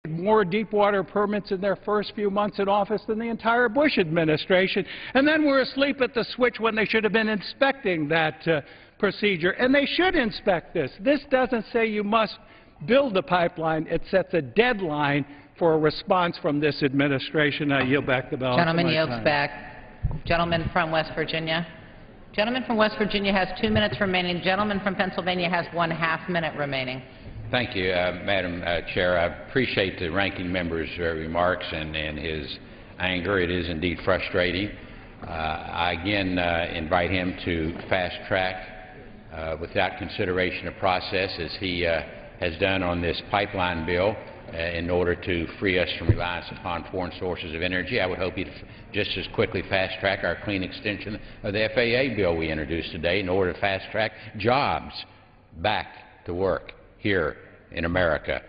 more deep-water permits in their first few months in office than the entire Bush administration, and then were asleep at the switch when they should have been inspecting that procedure. And they should inspect this. This doesn't say you must build a pipeline. It sets a deadline for a response from this administration. I yield back the balance. Gentleman yields back. Gentleman from West Virginia. Gentleman from West Virginia has 2 minutes remaining. Gentleman from Pennsylvania has 1/2 minute remaining. Thank you, Madam Chair. I appreciate the ranking member's remarks and his anger. It is indeed frustrating. I again invite him to fast track without consideration of process, as he has done on this pipeline bill, in order to free us from reliance upon foreign sources of energy. I would hope he'd just as quickly fast-track our clean extension of the FAA bill we introduced today in order to fast-track jobs back to work here in America,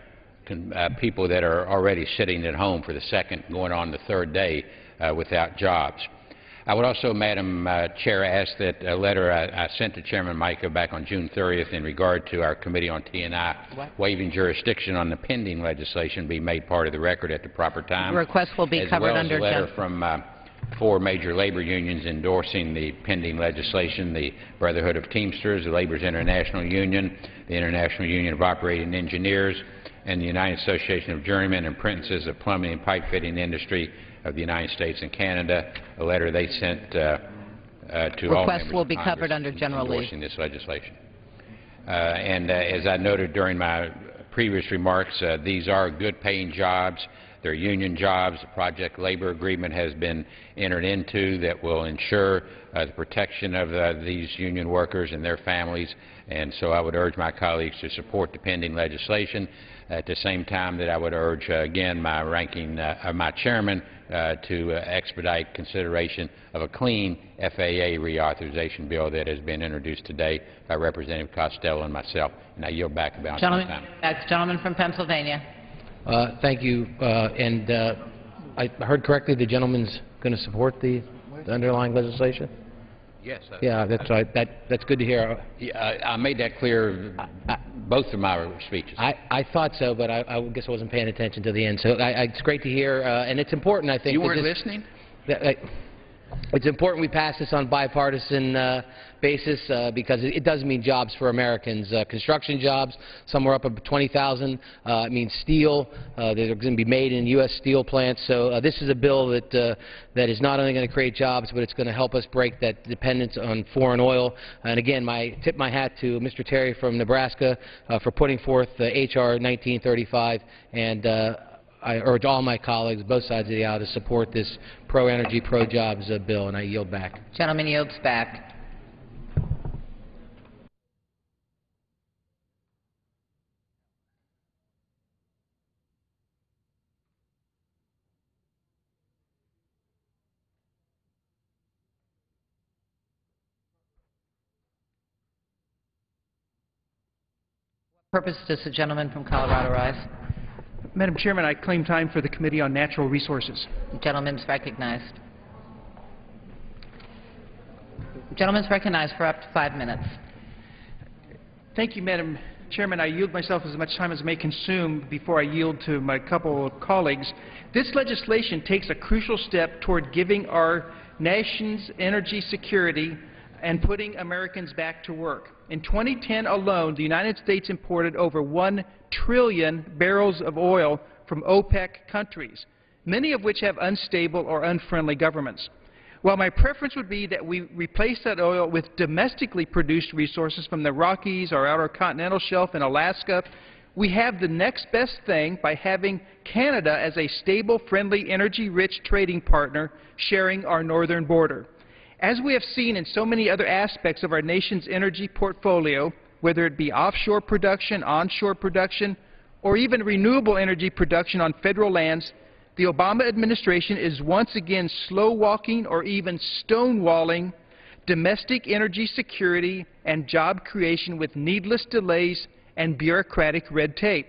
people that are already sitting at home for the second, going on the third day without jobs. I would also, Madam Chair, ask that a letter I sent to Chairman Mica back on June 30th in regard to our Committee on T&I waiving jurisdiction on the pending legislation be made part of the record at the proper time. The request will be covered under a letter from 4 major labor unions endorsing the pending legislation: the Brotherhood of Teamsters, the Labor's International Union, the International Union of Operating Engineers, and the United Association of Journeymen and Apprentices of Plumbing and Pipe Fitting Industry of the United States and Canada, a letter they sent to all members will be of covered Congress under General Lee. endorsing this legislation. As I noted during my previous remarks, these are good-paying jobs. They're union jobs. The project labor agreement has been entered into that will ensure the protection of these union workers and their families, and so I would urge my colleagues to support the pending legislation. At the same time that I would urge, again, my chairman to expedite consideration of a clean FAA reauthorization bill that has been introduced today by Representative Costello and myself. And I yield back the balance of my time. Gentleman from Pennsylvania. Thank you. I heard correctly, the gentleman's going to support the underlying legislation? Yes. Yeah, that's right. That's good to hear. I made that clear both of my speeches. I thought so, but I guess I wasn't paying attention to the end. So it's great to hear, and it's important, I think. You weren't listening? It's important we pass this on bipartisan basis because it does mean jobs for Americans. Construction jobs, somewhere up of 20,000. It means steel that are going to be made in U.S. steel plants. So this is a bill that is not only going to create jobs, but it's going to help us break that dependence on foreign oil. And again, tip my hat to Mr. Terry from Nebraska for putting forth H.R. 1935, and I urge all my colleagues, both sides of the aisle, to support this pro-energy, pro-jobs bill, and I yield back. Gentleman yields back. What purpose does the gentleman from Colorado rise? Madam Chairman, I claim time for the Committee on Natural Resources. The gentleman is recognized. The gentleman is recognized for up to 5 minutes. Thank you, Madam Chairman. I yield myself as much time as I may consume before I yield to my couple of colleagues. This legislation takes a crucial step toward giving our nation's energy security and putting Americans back to work. In 2010 alone, the United States imported over 1 trillion barrels of oil from OPEC countries, many of which have unstable or unfriendly governments. While my preference would be that we replace that oil with domestically produced resources from the Rockies or outer continental shelf in Alaska, we have the next best thing by having Canada as a stable, friendly, energy-rich trading partner sharing our northern border. As we have seen in so many other aspects of our nation's energy portfolio, whether it be offshore production, onshore production, or even renewable energy production on federal lands, the Obama administration is once again slow-walking or even stonewalling domestic energy security and job creation with needless delays and bureaucratic red tape.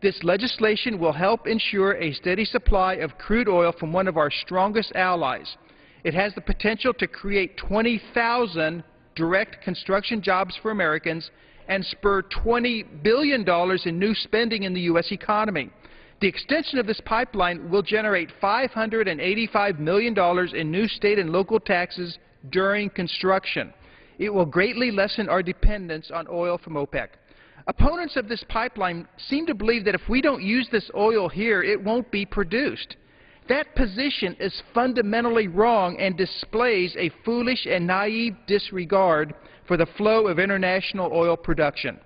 This legislation will help ensure a steady supply of crude oil from one of our strongest allies. It has the potential to create 20,000 direct construction jobs for Americans and spur $20 billion in new spending in the U.S. economy. The extension of this pipeline will generate $585 million in new state and local taxes during construction. It will greatly lessen our dependence on oil from OPEC. Opponents of this pipeline seem to believe that if we don't use this oil here, it won't be produced. That position is fundamentally wrong and displays a foolish and naive disregard for the flow of international oil production.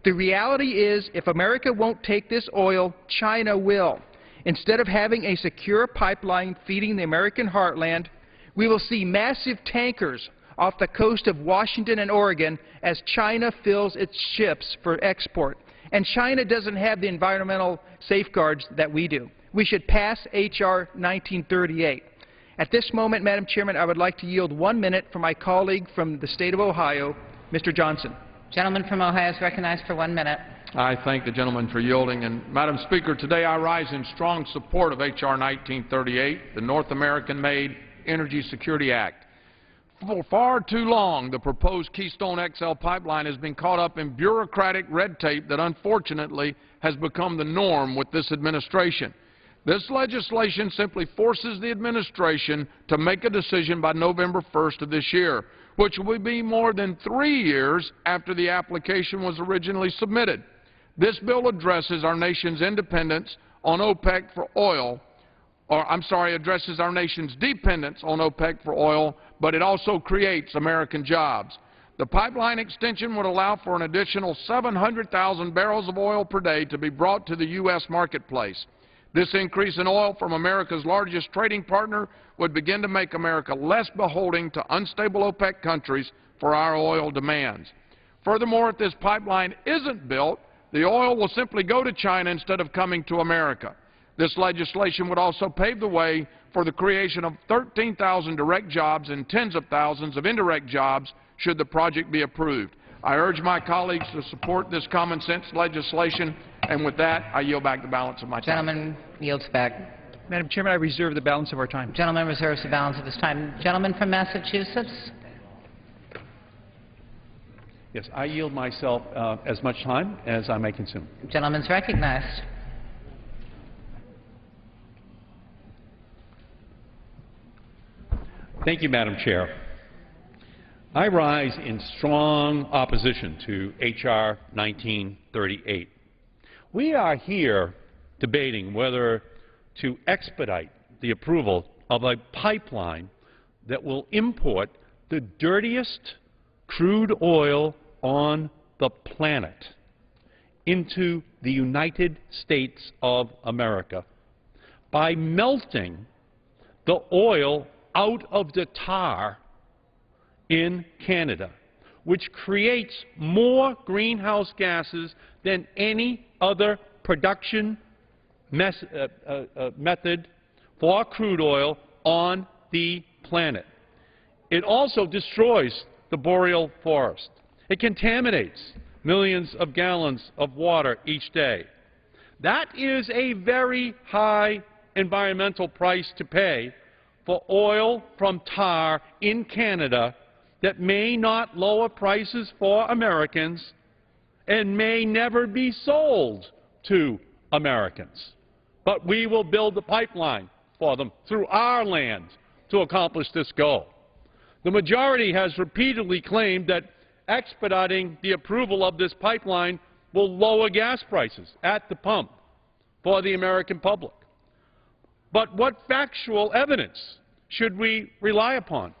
The reality is, if America won't take this oil, China will. Instead of having a secure pipeline feeding the American heartland, we will see massive tankers off the coast of Washington and Oregon as China fills its ships for export. And China doesn't have the environmental safeguards that we do. We should pass H.R. 1938. At this moment, Madam Chairman, I would like to yield 1 minute for my colleague from the state of Ohio, Mr. Johnson. Gentleman from Ohio is recognized for 1 minute. I thank the gentleman for yielding. And, Madam Speaker, today I rise in strong support of H.R. 1938, the North American-made Energy Security Act. For far too long, the proposed Keystone XL pipeline has been caught up in bureaucratic red tape that unfortunately has become the norm with this administration. This legislation simply forces the administration to make a decision by November 1st of this year, which will be more than 3 years after the application was originally submitted. This bill addresses our nation's independence on OPEC for oil, addresses our nation's dependence on OPEC for oil, but it also creates American jobs. The pipeline extension would allow for an additional 700,000 barrels of oil per day to be brought to the U.S. marketplace. This increase in oil from America's largest trading partner would begin to make America less beholden to unstable OPEC countries for our oil demands. Furthermore, if this pipeline isn't built, the oil will simply go to China instead of coming to America. This legislation would also pave the way for the creation of 13,000 direct jobs and tens of thousands of indirect jobs should the project be approved. I urge my colleagues to support this common-sense legislation, and with that, I yield back the balance of my time. Gentleman yields back. Madam Chairman, I reserve the balance of our time. Gentleman reserves the balance of his time. Gentleman from Massachusetts. Yes, I yield myself as much time as I may consume. Gentleman's recognized. Thank you, Madam Chair. I rise in strong opposition to H.R. 1938. We are here debating whether to expedite the approval of a pipeline that will import the dirtiest crude oil on the planet into the United States of America by melting the oil out of the tar in Canada, which creates more greenhouse gases than any other production method for crude oil on the planet. It also destroys the boreal forest. It contaminates millions of gallons of water each day. That is a very high environmental price to pay for oil from tar in Canada that may not lower prices for Americans and may never be sold to Americans. But we will build the pipeline for them through our land to accomplish this goal. The majority has repeatedly claimed that expediting the approval of this pipeline will lower gas prices at the pump for the American public. But what factual evidence should we rely upon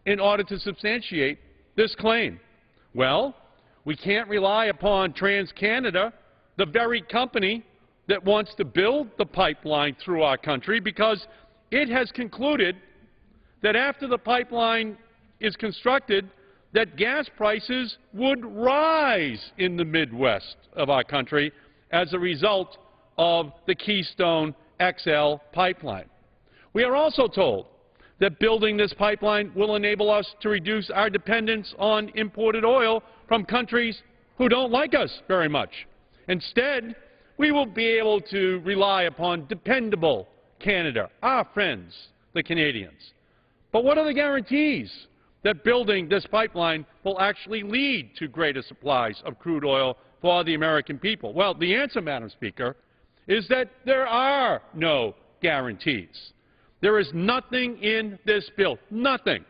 in order to substantiate this claim? Well, we can't rely upon TransCanada, the very company that wants to build the pipeline through our country, because it has concluded that after the pipeline is constructed, that gas prices would rise in the Midwest of our country as a result of the Keystone XL pipeline. We are also told that building this pipeline will enable us to reduce our dependence on imported oil from countries who don't like us very much. Instead, we will be able to rely upon dependable Canada, our friends, the Canadians. But what are the guarantees that building this pipeline will actually lead to greater supplies of crude oil for the American people? Well, the answer, Madam Speaker, is that there are no guarantees. There is nothing in this bill, nothing,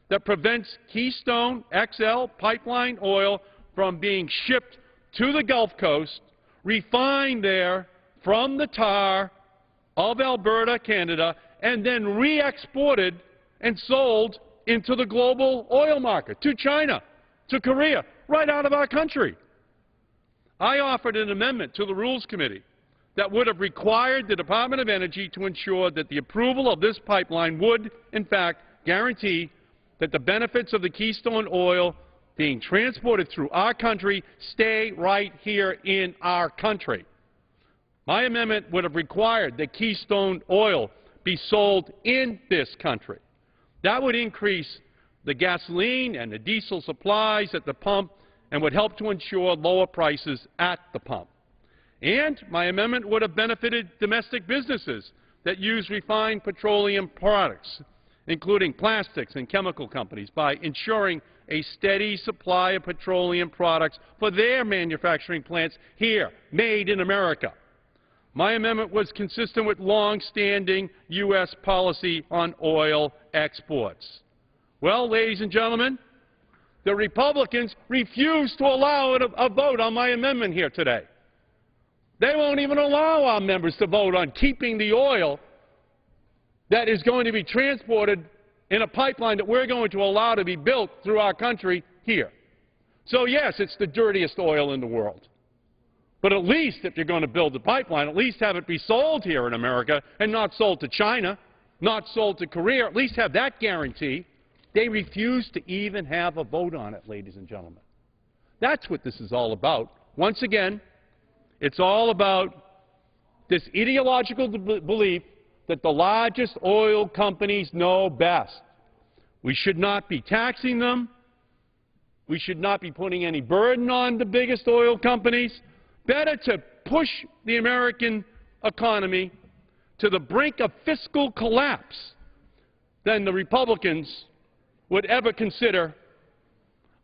that prevents Keystone XL pipeline oil from being shipped to the Gulf Coast, refined there from the tar of Alberta, Canada, and then re-exported and sold into the global oil market, to China, to Korea, right out of our country. I offered an amendment to the Rules Committee that would have required the Department of Energy to ensure that the approval of this pipeline would, in fact, guarantee that the benefits of the Keystone oil being transported through our country stay right here in our country. My amendment would have required that Keystone oil be sold in this country. That would increase the gasoline and the diesel supplies at the pump and would help to ensure lower prices at the pump. And my amendment would have benefited domestic businesses that use refined petroleum products, including plastics and chemical companies, by ensuring a steady supply of petroleum products for their manufacturing plants here, made in America. My amendment was consistent with long-standing U.S. policy on oil exports. Well, ladies and gentlemen, the Republicans refuse to allow a vote on my amendment here today. They won't even allow our members to vote on keeping the oil that is going to be transported in a pipeline that we're going to allow to be built through our country here. So yes, it's the dirtiest oil in the world. But at least if you're going to build the pipeline, at least have it be sold here in America and not sold to China, not sold to Korea. At least have that guarantee. They refuse to even have a vote on it, ladies and gentlemen. That's what this is all about. Once again, it's all about this ideological belief that the largest oil companies know best. We should not be taxing them. We should not be putting any burden on the biggest oil companies. Better to push the American economy to the brink of fiscal collapse than the Republicans would ever consider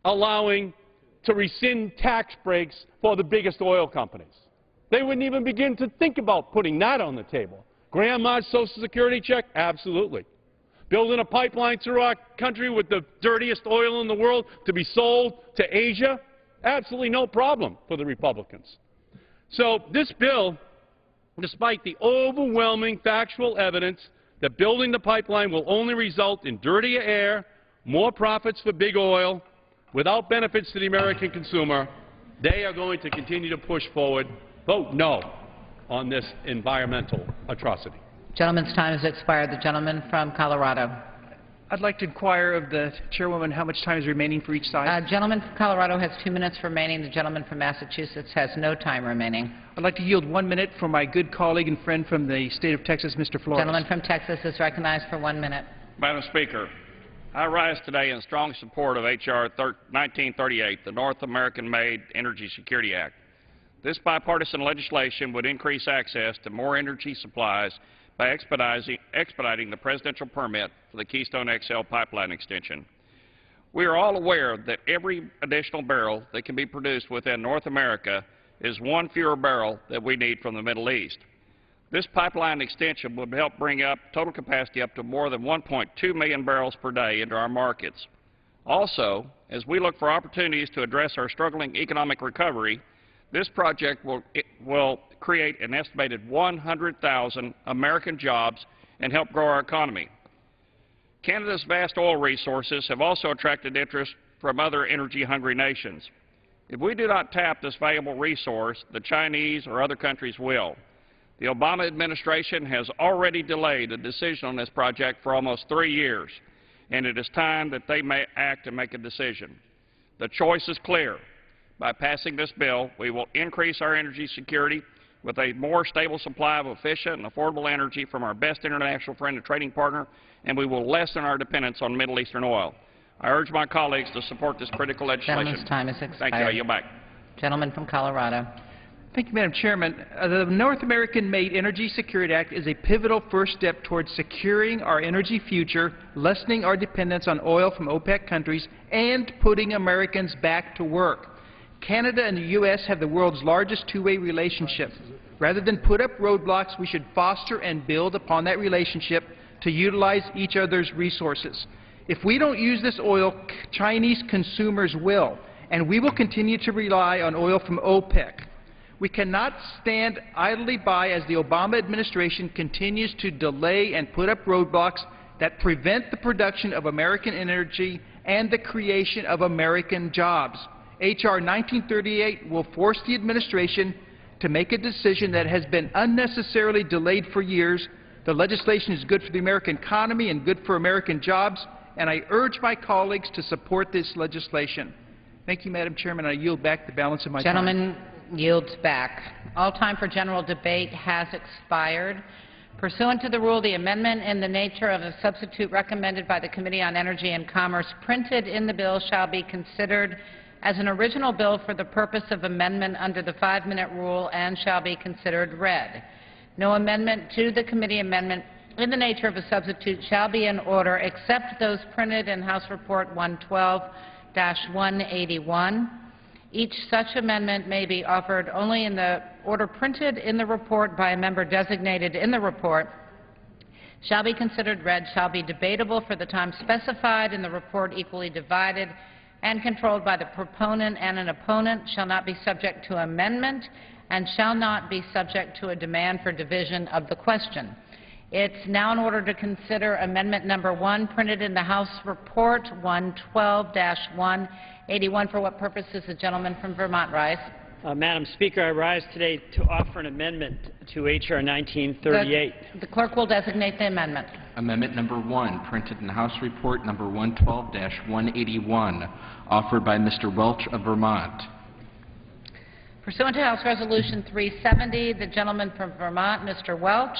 allowing to rescind tax breaks for the biggest oil companies. They wouldn't even begin to think about putting that on the table. Grandma's Social Security check? Absolutely. Building a pipeline through our country with the dirtiest oil in the world to be sold to Asia? Absolutely no problem for the Republicans. So this bill, despite the overwhelming factual evidence that building the pipeline will only result in dirtier air, more profits for big oil, without benefits to the American consumer, they are going to continue to push forward. Vote no on this environmental atrocity. Gentleman's time has expired. The gentleman from Colorado. I'd like to inquire of the chairwoman how much time is remaining for each side. Gentleman from Colorado has 2 minutes remaining. The gentleman from Massachusetts has no time remaining. I'd like to yield 1 minute for my good colleague and friend from the state of Texas, Mr. Flores. Gentleman from Texas is recognized for 1 minute. Madam Speaker, I rise today in strong support of H.R. 1938, the North American-made Energy Security Act. This bipartisan legislation would increase access to more energy supplies by expediting the presidential permit for the Keystone XL pipeline extension. We are all aware that every additional barrel that can be produced within North America is one fewer barrel that we need from the Middle East. This pipeline extension would help bring up total capacity up to more than 1.2 million barrels per day into our markets. Also, as we look for opportunities to address our struggling economic recovery, this project will create an estimated 100,000 American jobs and help grow our economy. Canada's vast oil resources have also attracted interest from other energy-hungry nations. If we do not tap this valuable resource, the Chinese or other countries will. The Obama administration has already delayed a decision on this project for almost 3 years, and it is time that they may act and make a decision. The choice is clear. By passing this bill, we will increase our energy security with a more stable supply of efficient and affordable energy from our best international friend and trading partner, and we will lessen our dependence on Middle Eastern oil. I urge my colleagues to support this critical legislation. Gentleman's time has expired. Thank you. I yield back. Gentleman from Colorado. Thank you, Madam Chairman. The North American-made Energy Security Act is a pivotal first step towards securing our energy future, lessening our dependence on oil from OPEC countries, and putting Americans back to work. Canada and the U.S. have the world's largest two-way relationship. Rather than put up roadblocks, we should foster and build upon that relationship to utilize each other's resources. If we don't use this oil, Chinese consumers will, and we will continue to rely on oil from OPEC. We cannot stand idly by as the Obama administration continues to delay and put up roadblocks that prevent the production of American energy and the creation of American jobs. H.R. 1938 will force the administration to make a decision that has been unnecessarily delayed for years. The legislation is good for the American economy and good for American jobs, and I urge my colleagues to support this legislation. Thank you, Madam Chairman. I yield back the balance of my time. Gentleman yields back. All time for general debate has expired. Pursuant to the rule, the amendment in the nature of a substitute recommended by the Committee on Energy and Commerce printed in the bill shall be considered as an original bill for the purpose of amendment under the 5-minute rule and shall be considered read. No amendment to the committee amendment in the nature of a substitute shall be in order except those printed in House Report 112-181. Each such amendment may be offered only in the order printed in the report by a member designated in the report, shall be considered read, shall be debatable for the time specified in the report, equally divided and controlled by the proponent and an opponent, shall not be subject to amendment, and shall not be subject to a demand for division of the question. It's now in order to consider Amendment Number 1, printed in the House Report 112-181. For what purpose does the gentleman from Vermont rise? Madam Speaker, I rise today to offer an amendment to H.R. 1938. The clerk will designate the amendment. Amendment Number 1, printed in House Report Number 112-181, offered by Mr. Welch of Vermont. Pursuant to House Resolution 370, the gentleman from Vermont, Mr. Welch,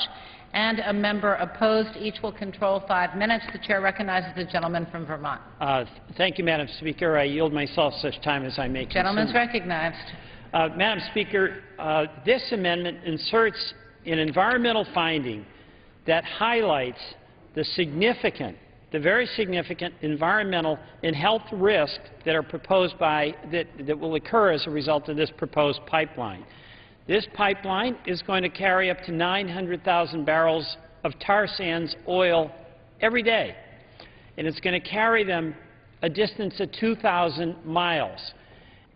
and a member opposed, each will control 5 minutes. The chair recognizes the gentleman from Vermont. Thank you, Madam Speaker. I yield myself such time as I may consume. Gentleman's recognized. Madam Speaker, this amendment inserts an environmental finding that highlights the very significant environmental and health risks that are proposed that will occur as a result of this proposed pipeline. This pipeline is going to carry up to 900,000 barrels of tar sands oil every day, and it's going to carry them a distance of 2,000 miles.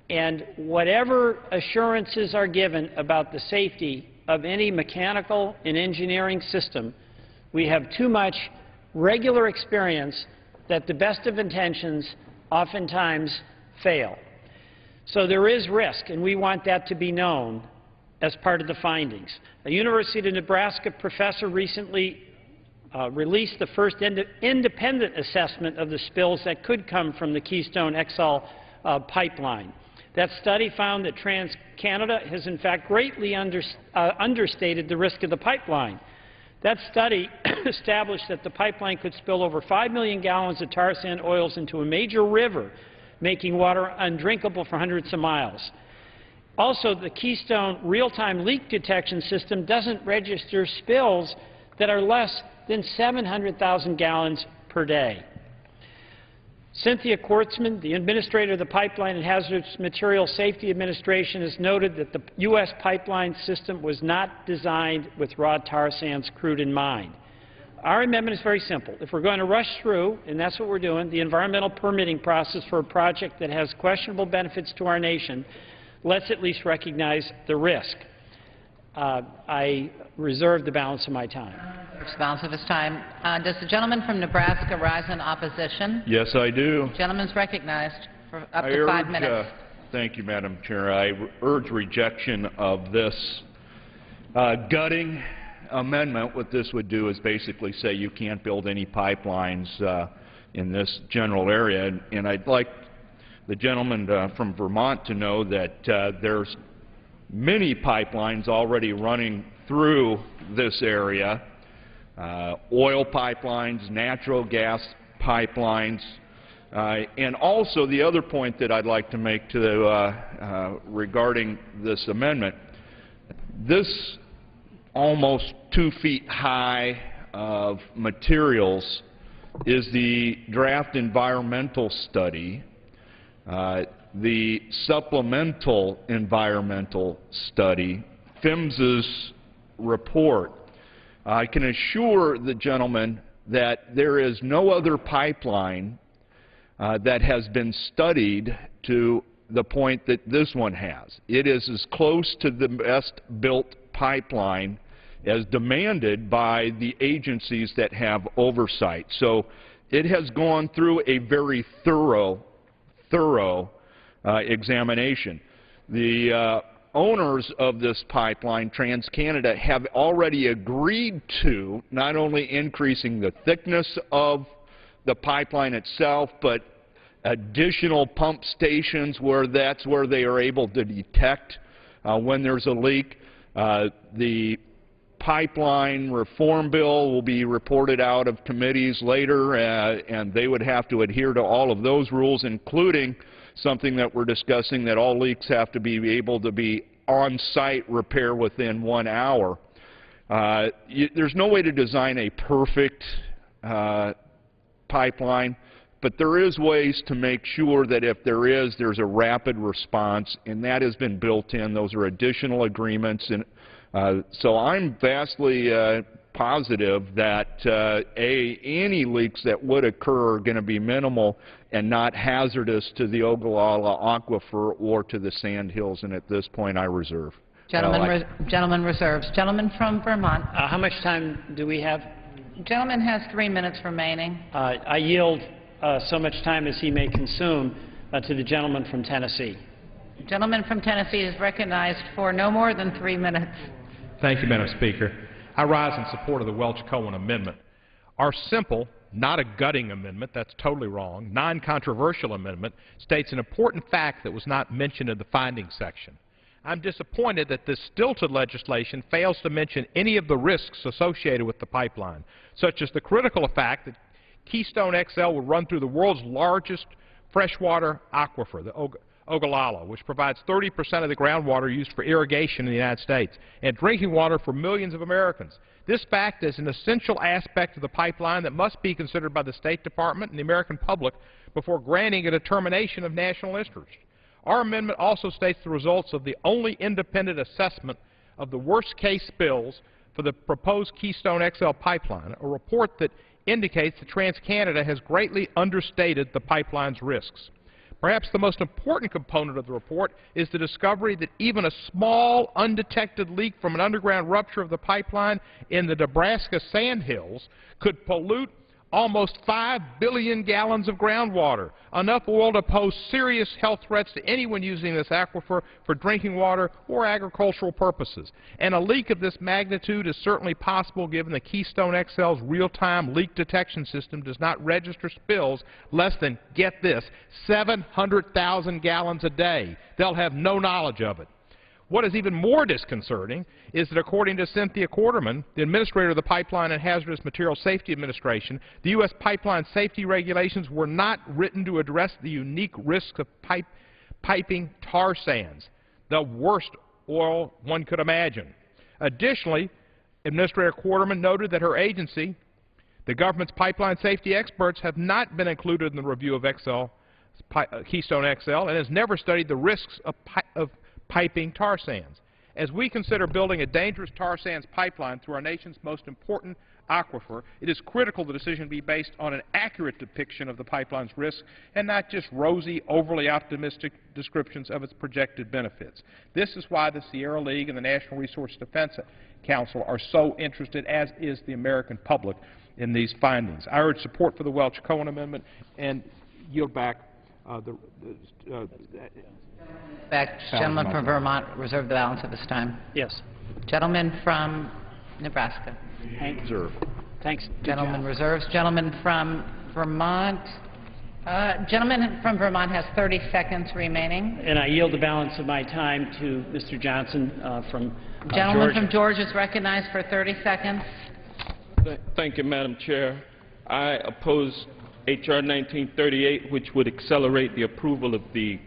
And whatever assurances are given about the safety of any mechanical and engineering system, we have too much regular experience that the best of intentions oftentimes fail. So there is risk, and we want that to be known as part of the findings. A University of Nebraska professor recently released the first independent assessment of the spills that could come from the Keystone XL pipeline. That study found that TransCanada has in fact greatly understated the risk of the pipeline. That study established that the pipeline could spill over 5 million gallons of tar sand oils into a major river, making water undrinkable for hundreds of miles. Also, the Keystone real-time leak detection system doesn't register spills that are less than 700,000 gallons per day. Cynthia Quartzman, the administrator of the Pipeline and Hazardous Materials Safety Administration, has noted that the U.S. pipeline system was not designed with raw tar sands crude in mind. Our amendment is very simple. If we're going to rush through, and that's what we're doing, the environmental permitting process for a project that has questionable benefits to our nation, let's at least recognize the risk. I reserve the balance of my time. The balance of his time. Does the gentleman from Nebraska rise in opposition? Yes, I do. The gentleman's recognized for up to 5 minutes. Thank you, Madam Chair. I urge rejection of this gutting amendment. What this would do is basically say you can't build any pipelines in this general area. And I'd like the gentleman from Vermont to know that there's many pipelines already running through this area, oil pipelines, natural gas pipelines, and also the other point that I'd like to make regarding this amendment, this almost 2 feet high of materials is the draft environmental study. The supplemental environmental study PHMSA's report, I can assure the gentleman that there is no other pipeline that has been studied to the point that this one has. It is as close to the best built pipeline as demanded by the agencies that have oversight. So it has gone through a very thorough examination. The owners of this pipeline, TransCanada, have already agreed to not only increasing the thickness of the pipeline itself, but additional pump stations where that's where they are able to detect when there's a leak. The pipeline reform bill will be reported out of committees later, and they would have to adhere to all of those rules, including something that we're discussing, that all leaks have to be able to be on-site repair within 1 hour. There's no way to design a perfect pipeline, but there is ways to make sure that if there is, there's a rapid response, and that has been built in. Those are additional agreements, and so I'm vastly positive that any leaks that would occur are going to be minimal and not hazardous to the Ogallala Aquifer or to the Sand Hills, and at this point I reserve. Gentleman reserves. Gentleman from Vermont. How much time do we have? Gentleman has 3 minutes remaining. I yield so much time as he may consume to the gentleman from Tennessee. Gentleman from Tennessee is recognized for no more than 3 minutes. Thank you, Madam Speaker. I rise in support of the Welch-Cohen amendment. Our simple, not a gutting amendment, that's totally wrong, non-controversial amendment states an important fact that was not mentioned in the findings section. I'm disappointed that this stilted legislation fails to mention any of the risks associated with the pipeline, such as the critical fact that Keystone XL will run through the world's largest freshwater aquifer, the Ogallala, which provides 30% of the groundwater used for irrigation in the United States and drinking water for millions of Americans. This fact is an essential aspect of the pipeline that must be considered by the State Department and the American public before granting a determination of national interest. Our amendment also states the results of the only independent assessment of the worst-case spills for the proposed Keystone XL pipeline, a report that indicates that TransCanada has greatly understated the pipeline's risks. Perhaps the most important component of the report is the discovery that even a small, undetected leak from an underground rupture of the pipeline in the Nebraska Sand Hills could pollute almost 5 billion gallons of groundwater, enough oil to pose serious health threats to anyone using this aquifer for drinking water or agricultural purposes. And a leak of this magnitude is certainly possible given that Keystone XL's real-time leak detection system does not register spills less than, get this, 700,000 gallons a day. They'll have no knowledge of it. What is even more disconcerting is that according to Cynthia Quarterman, the administrator of the Pipeline and Hazardous Materials Safety Administration, the U.S. pipeline safety regulations were not written to address the unique risks of piping tar sands, the worst oil one could imagine. Additionally, Administrator Quarterman noted that her agency, the government's pipeline safety experts, have not been included in the review of Keystone XL and has never studied the risks of piping tar sands. As we consider building a dangerous tar sands pipeline through our nation's most important aquifer, it is critical the decision be based on an accurate depiction of the pipeline's risks and not just rosy, overly optimistic descriptions of its projected benefits. This is why the Sierra League and the National Resource Defense Council are so interested, as is the American public, in these findings. I urge support for the Welch-Cohen amendment and yield back Gentleman from Vermont, reserve the balance of his time. Yes. Gentleman from Nebraska. Reserve. Thanks. Gentleman reserves. Gentleman from Vermont. Gentleman from Vermont has 30 seconds remaining. And I yield the balance of my time to Mr. Johnson from Gentleman Georgia. from Georgia is recognized for 30 seconds. Thank you, Madam Chair. I oppose H.R. 1938, which would accelerate the approval of the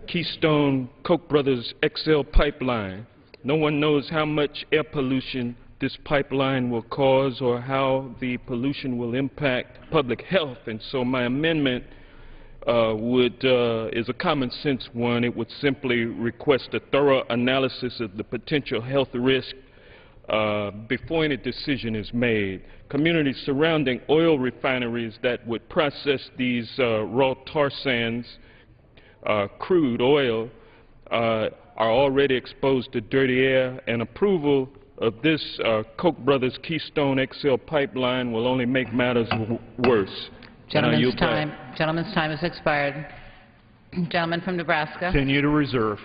Keystone Koch Brothers XL pipeline. No one knows how much air pollution this pipeline will cause or how the pollution will impact public health, and so my amendment is a common sense one. It would simply request a thorough analysis of the potential health risk before any decision is made. Communities surrounding oil refineries that would process these raw tar sands, crude oil, are already exposed to dirty air, and approval of this Koch brothers Keystone XL pipeline will only make matters worse. Gentleman's time has expired. Gentleman from Nebraska. Continue to reserve.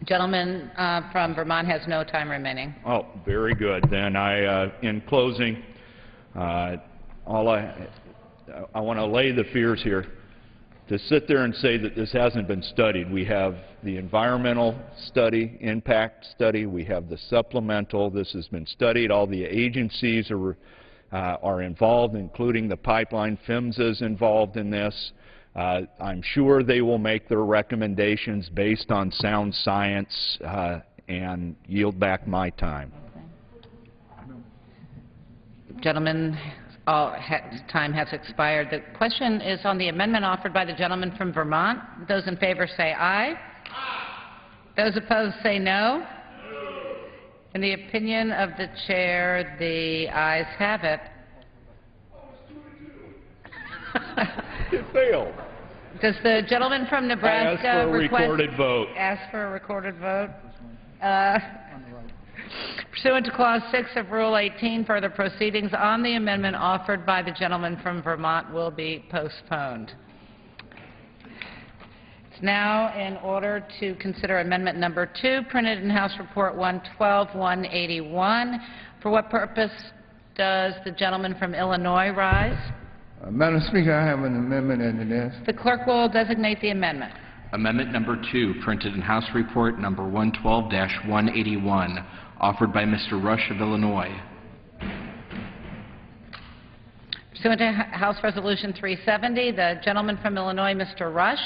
Gentleman from Vermont has no time remaining. Oh, very good. Then in closing, I want to allay the fears here. To sit there and say that this hasn't been studied, we have the environmental study, impact study, we have the supplemental. This has been studied. All the agencies are involved, including the pipeline. PHMSA is involved in this. I'm sure they will make their recommendations based on sound science and yield back my time. Gentleman, time has expired. The question is on the amendment offered by the gentleman from Vermont. Those in favor say aye. Those opposed say no. In the opinion of the chair, the ayes have it. It failed. Does the gentleman from Nebraska ask for a recorded vote? Ask for a recorded vote. Pursuant to Clause 6 of Rule 18, further proceedings on the amendment offered by the gentleman from Vermont will be postponed. It's now in order to consider Amendment Number 2, printed in House Report 112-181. For what purpose does the gentleman from Illinois rise? Madam Speaker, I have an amendment into this. The clerk will designate the amendment. Amendment Number 2, printed in House Report Number 112-181, offered by Mr. Rush of Illinois. Pursuant to House Resolution 370, the gentleman from Illinois, Mr. Rush,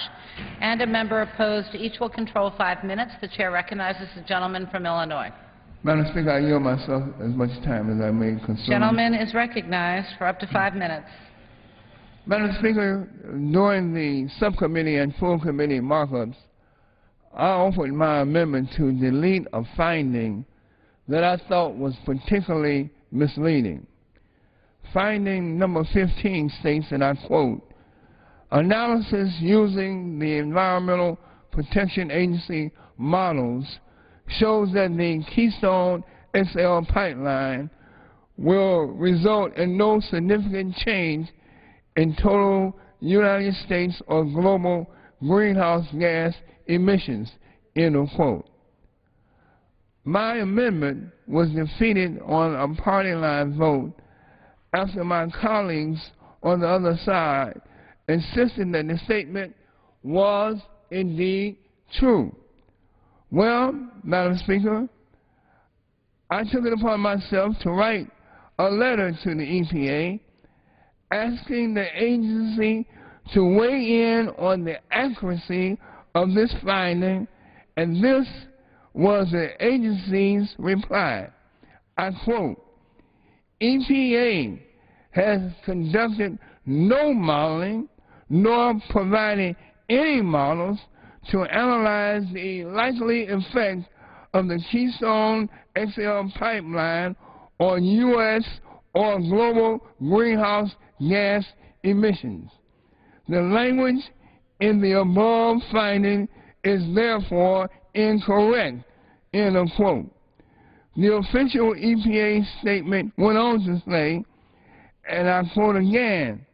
and a member opposed, each will control 5 minutes. The chair recognizes the gentleman from Illinois. Madam Speaker, I yield myself as much time as I may consume. Gentleman is recognized for up to 5 minutes. Madam Speaker, during the subcommittee and full committee markups, I offered my amendment to delete a finding that I thought was particularly misleading. Finding number 15 states, and I quote, "Analysis using the Environmental Protection Agency models shows that the Keystone XL pipeline will result in no significant change in total United States or global greenhouse gas emissions," end of quote. My amendment was defeated on a party line vote after my colleagues on the other side insisted that the statement was indeed true. Well, Madam Speaker, I took it upon myself to write a letter to the EPA asking the agency to weigh in on the accuracy of this finding, and this was the agency's reply. I quote, "EPA has conducted no modeling nor provided any models to analyze the likely effect of the Keystone XL pipeline on U.S. or global greenhouse gas emissions. The language in the above finding is therefore incorrect," end of quote. The official EPA statement went on to say, and I quote again,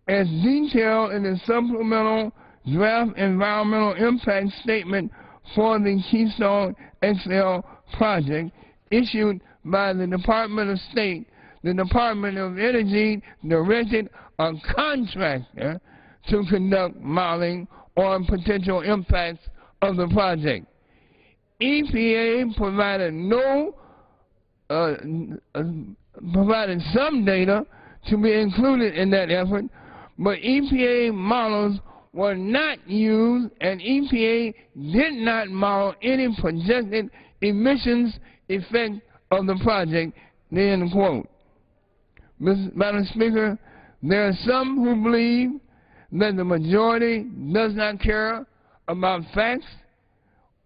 "As detailed in the supplemental draft environmental impact statement for the Keystone XL project issued by the Department of State, the Department of Energy directed a contractor to conduct modeling on potential impacts of the project. EPA provided provided some data to be included in that effort, but EPA models were not used, and EPA did not model any projected emissions effect of the project," end quote. Madam Speaker, there are some who believe that the majority does not care about facts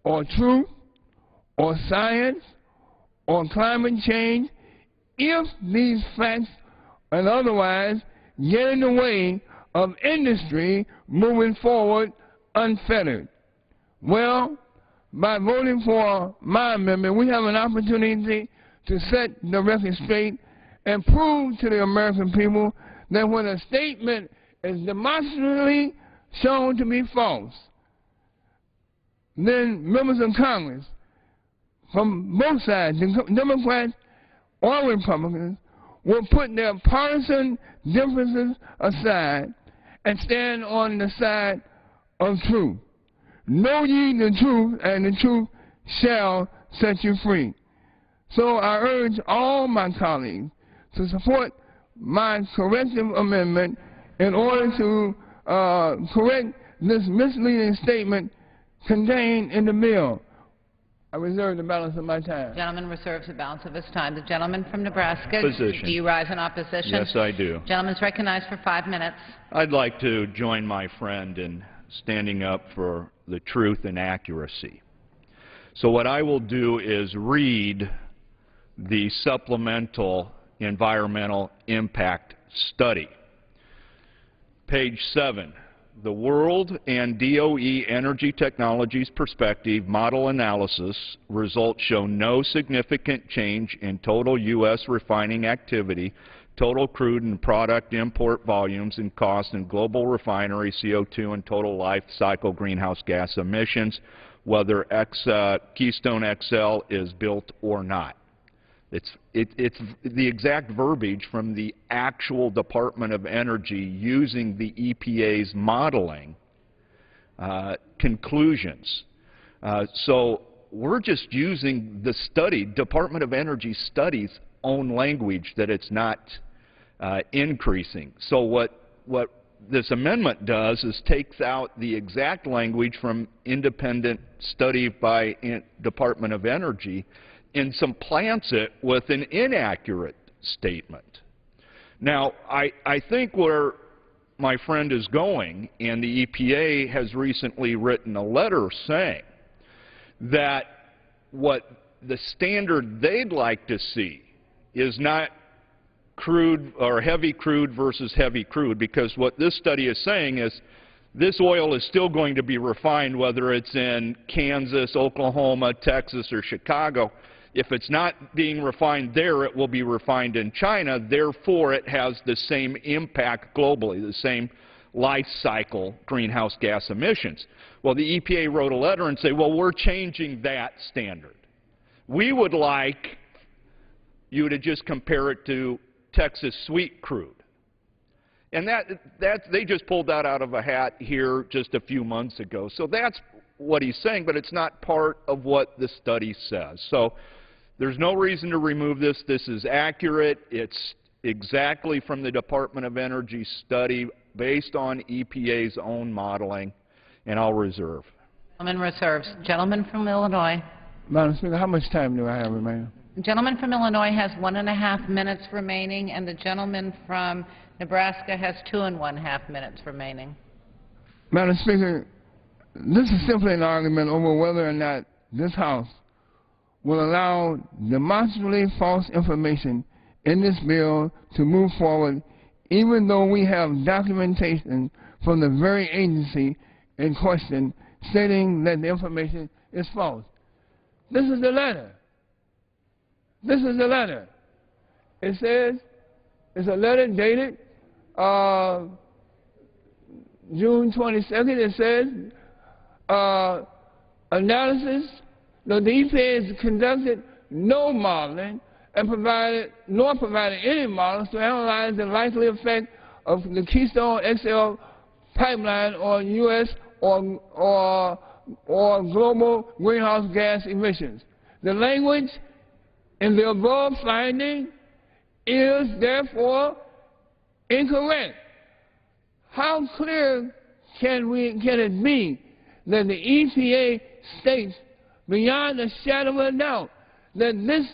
or truth or science or climate change if these facts and otherwise get in the way of industry moving forward unfettered. Well, by voting for my amendment, we have an opportunity to set the record straight and prove to the American people that when a statement is demonstrably shown to be false, then members of Congress from both sides, Democrats or Republicans, will put their partisan differences aside and stand on the side of truth. Know ye the truth, and the truth shall set you free. So I urge all my colleagues to support my corrective amendment in order to correct this misleading statement contained in the bill. I reserve the balance of my time. The gentleman reserves the balance of his time. The gentleman from Nebraska. Opposition. Do you rise in opposition? Yes, I do. The gentleman is recognized for 5 minutes. I'd like to join my friend in standing up for the truth and accuracy. So what I will do is read the supplemental environmental impact study. Page 7. The World and DOE Energy Technologies Perspective Model Analysis results show no significant change in total U.S. refining activity, total crude and product import volumes and costs, and global refinery CO2 and total life cycle greenhouse gas emissions, whether Keystone XL is built or not. It's the exact verbiage from the actual Department of Energy using the EPA's modeling conclusions. So we're just using the study, Department of Energy study's own language that it's not increasing. So what this amendment does is takes out the exact language from independent study by Department of Energy and supplants it with an inaccurate statement. Now, I think where my friend is going, and the EPA has recently written a letter saying that what the standard they'd like to see is not crude or heavy crude versus heavy crude, because what this study is saying is this oil is still going to be refined whether it's in Kansas, Oklahoma, Texas, or Chicago. If it's not being refined there, it will be refined in China. Therefore, it has the same impact globally, the same life cycle greenhouse gas emissions. Well, the EPA wrote a letter and said, well, we're changing that standard. We would like you to just compare it to Texas sweet crude. And they just pulled that out of a hat here just a few months ago. So that's what he's saying, but it's not part of what the study says. So there's no reason to remove this. This is accurate. It's exactly from the Department of Energy study based on EPA's own modeling, and I'll reserve. Gentleman reserves. Gentleman from Illinois. Madam Speaker, how much time do I have remaining? The gentleman from Illinois has 1.5 minutes remaining, and the gentleman from Nebraska has 2.5 minutes remaining. Madam Speaker, this is simply an argument over whether or not this House will allow demonstrably false information in this bill to move forward, even though we have documentation from the very agency in question stating that the information is false. This is the letter. This is the letter. It says, it's a letter dated June 22nd. It says, analysis. The EPA has conducted no modeling and nor provided any models to analyze the likely effect of the Keystone XL pipeline on U.S. or global greenhouse gas emissions. The language in the above finding is therefore incorrect. How clear can it be that the EPA states beyond a shadow of a doubt that this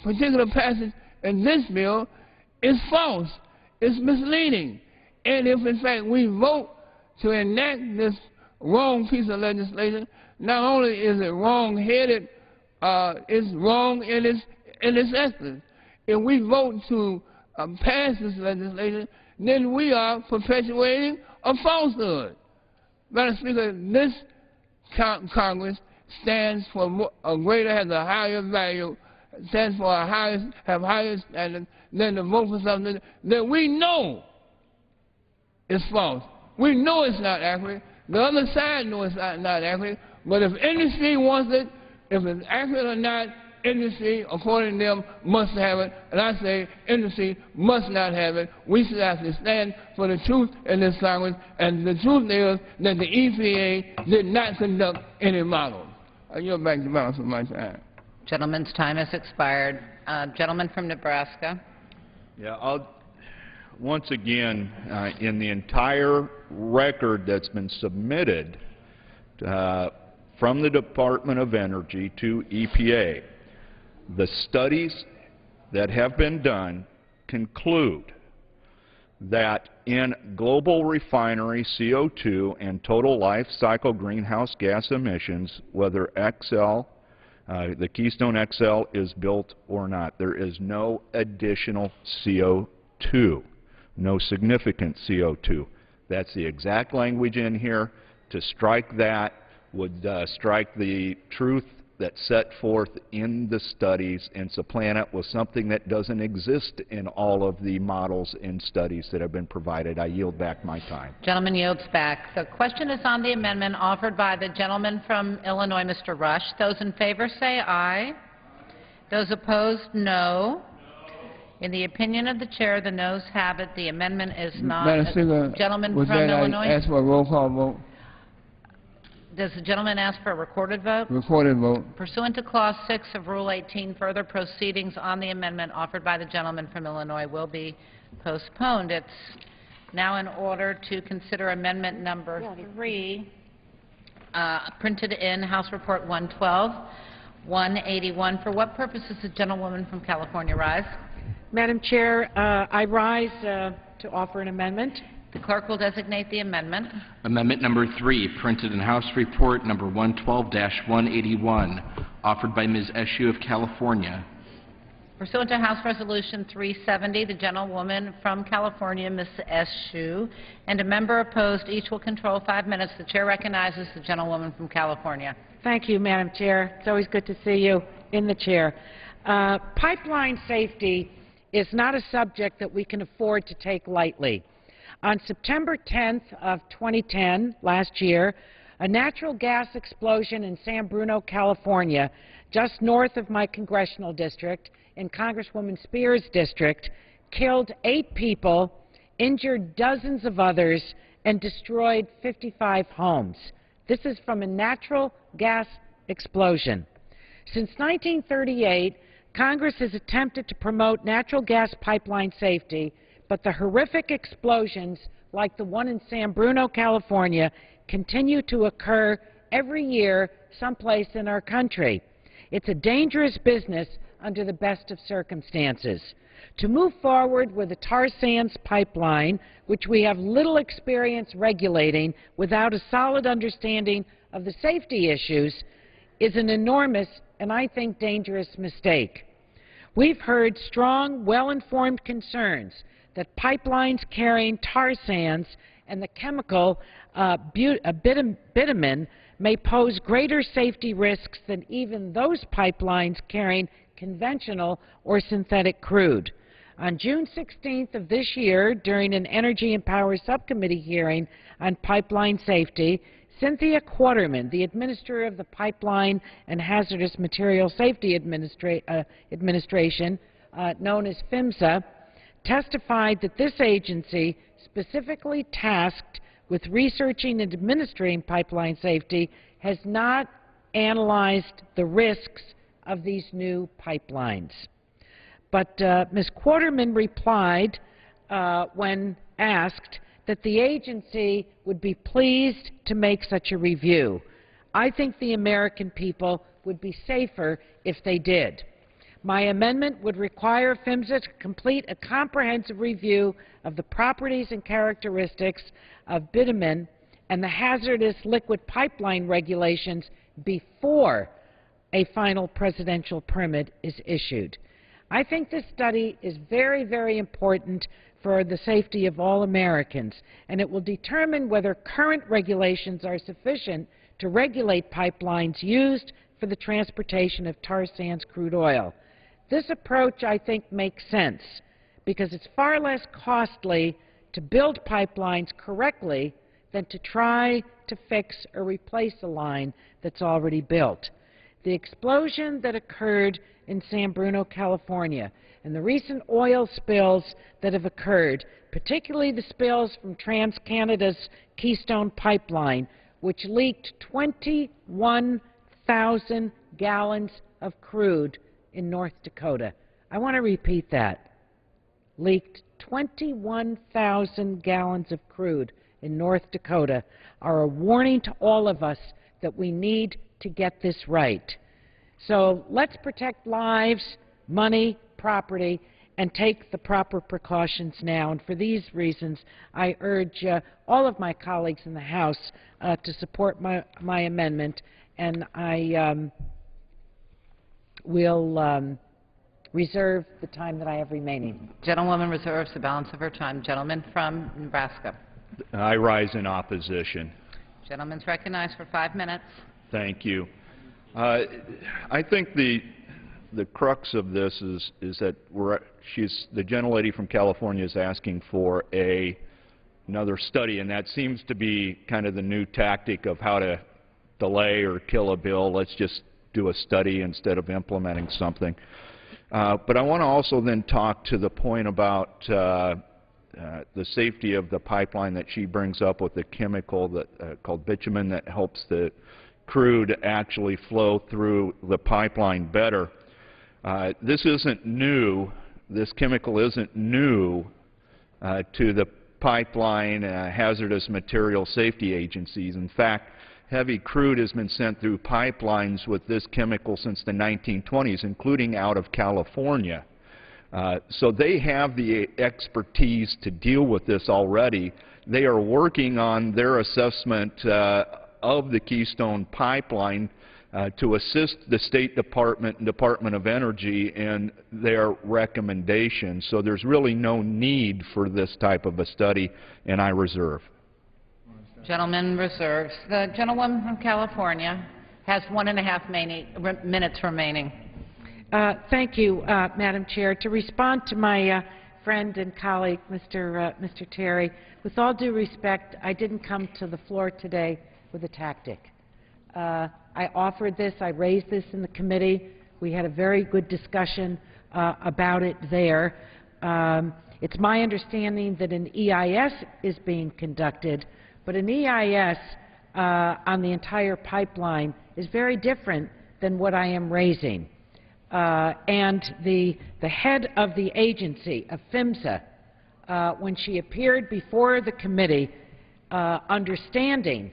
particular passage in this bill is false? is misleading. And if, in fact, we vote to enact this wrong piece of legislation, not only is it wrong-headed, it's wrong in its essence. If we vote to pass this legislation, then we are perpetuating a falsehood. Madam Speaker, this Congress stands for a greater, has a higher value, stands for a higher standard than to vote for something that we know is false. We know it's not accurate. The other side knows it's not accurate. But if industry wants it, if it's accurate or not, industry, according to them, must have it. And I say industry must not have it. We should have to stand for the truth in this Congress. And the truth is that the EPA did not conduct any models. I yield back the balance of my time. Gentleman's time has expired. Gentleman from Nebraska. Yeah, once again, in the entire record that's been submitted from the Department of Energy to EPA, the studies that have been done conclude that in global refinery CO2 and total life cycle greenhouse gas emissions, whether the Keystone XL is built or not, there is no additional CO2, no significant CO2. That's the exact language in here. To strike that would strike the truth that's set forth in the studies and supplant it with something that doesn't exist in all of the models and studies that have been provided. I yield back my time. Gentleman yields back. The question is on the amendment offered by the gentleman from Illinois, Mr. Rush. Those in favor say aye. Those opposed, no. In the opinion of the chair, the noes have it. The amendment is not. Madam Speaker, gentleman with from that, Illinois. I ask for a roll call vote. Does the gentleman ask for a recorded vote? Recorded vote. Pursuant to Clause 6 of Rule 18, further proceedings on the amendment offered by the gentleman from Illinois will be postponed. It's now in order to consider amendment number 3, printed in House Report 112, 181. For what purpose does the gentlewoman from California rise? Madam Chair, I rise to offer an amendment. The clerk will designate the amendment. Amendment number 3, printed in House Report number 112-181, offered by Ms. Eshoo of California. Pursuant to House Resolution 370, the gentlewoman from California, Ms. Eshoo, and a member opposed, each will control 5 minutes. The chair recognizes the gentlewoman from California. Thank you, Madam Chair. It's always good to see you in the chair. Pipeline safety is not a subject that we can afford to take lightly. On September 10th of 2010, last year, a natural gas explosion in San Bruno, California, just north of my congressional district, in Congresswoman Spears' district, killed 8 people, injured dozens of others, and destroyed 55 homes. This is from a natural gas explosion. Since 1938, Congress has attempted to promote natural gas pipeline safety, but the horrific explosions like the one in San Bruno, California, continue to occur every year someplace in our country. It's a dangerous business under the best of circumstances. To move forward with a tar sands pipeline, which we have little experience regulating without a solid understanding of the safety issues, is an enormous and I think dangerous mistake. We've heard strong, well-informed concerns that pipelines carrying tar sands and the chemical bitumen may pose greater safety risks than even those pipelines carrying conventional or synthetic crude. On June 16th of this year, during an Energy and Power Subcommittee hearing on pipeline safety, Cynthia Quarterman, the administrator of the Pipeline and Hazardous Material Safety Administration, known as PHMSA, testified that this agency, specifically tasked with researching and administering pipeline safety, has not analyzed the risks of these new pipelines. But Ms. Quarterman replied when asked that the agency would be pleased to make such a review. I think the American people would be safer if they did. My amendment would require PHMSA to complete a comprehensive review of the properties and characteristics of bitumen and the hazardous liquid pipeline regulations before a final presidential permit is issued. I think this study is very, very important for the safety of all Americans, and it will determine whether current regulations are sufficient to regulate pipelines used for the transportation of tar sands crude oil. This approach, I think, makes sense because it's far less costly to build pipelines correctly than to try to fix or replace a line that's already built. The explosion that occurred in San Bruno, California, and the recent oil spills that have occurred, particularly the spills from TransCanada's Keystone Pipeline, which leaked 21,000 gallons of crude in North Dakota. I want to repeat that. Leaked 21,000 gallons of crude in North Dakota are a warning to all of us that we need to get this right. So let's protect lives, money, property, and take the proper precautions now. And for these reasons, I urge all of my colleagues in the House to support my amendment, and I will reserve the time that I have remaining. Gentlewoman reserves the balance of her time. Gentleman from Nebraska. I rise in opposition. Gentleman's recognized for 5 minutes. Thank you. I think the crux of this is that the gentlelady from California is asking for another study, and that seems to be kind of the new tactic of how to delay or kill a bill. Let's just do a study instead of implementing something. But I want to also then talk to the point about the safety of the pipeline that she brings up with the chemical that, called bitumen that helps the crude actually flow through the pipeline better. This isn't new. This chemical isn't new to the pipeline hazardous material safety agencies. In fact, heavy crude has been sent through pipelines with this chemical since the 1920s, including out of California. So they have the expertise to deal with this already. They are working on their assessment of the Keystone Pipeline to assist the State Department and Department of Energy in their recommendations. So there's really no need for this type of a study, and I reserve. Gentleman reserves. The gentlewoman from California has 1.5 minutes remaining. Thank you, Madam Chair. To respond to my friend and colleague, Mr. Terry, with all due respect, I didn't come to the floor today with a tactic. I offered this. I raised this in the committee. We had a very good discussion about it there. It's my understanding that an EIS is being conducted, but an EIS on the entire pipeline is very different than what I am raising. And the head of the agency, of PHMSA, when she appeared before the committee, understanding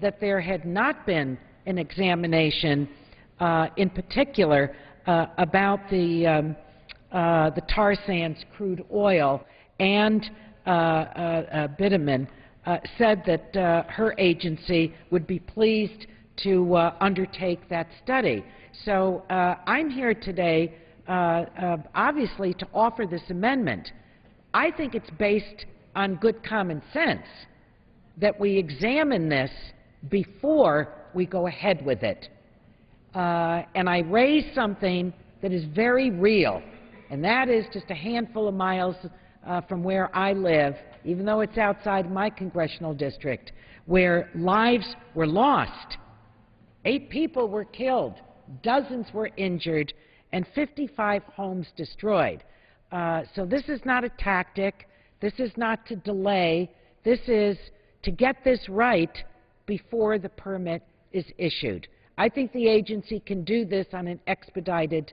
that there had not been an examination in particular about the tar sands crude oil and bitumen, said that her agency would be pleased to undertake that study. So I'm here today, obviously, to offer this amendment. I think it's based on good common sense that we examine this before we go ahead with it. And I raised something that is very real, and that is just a handful of miles from where I live, even though it's outside my congressional district, where lives were lost. 8 people were killed, dozens were injured, and 55 homes destroyed. So this is not a tactic. This is not to delay. This is to get this right before the permit is issued. I think the agency can do this on an expedited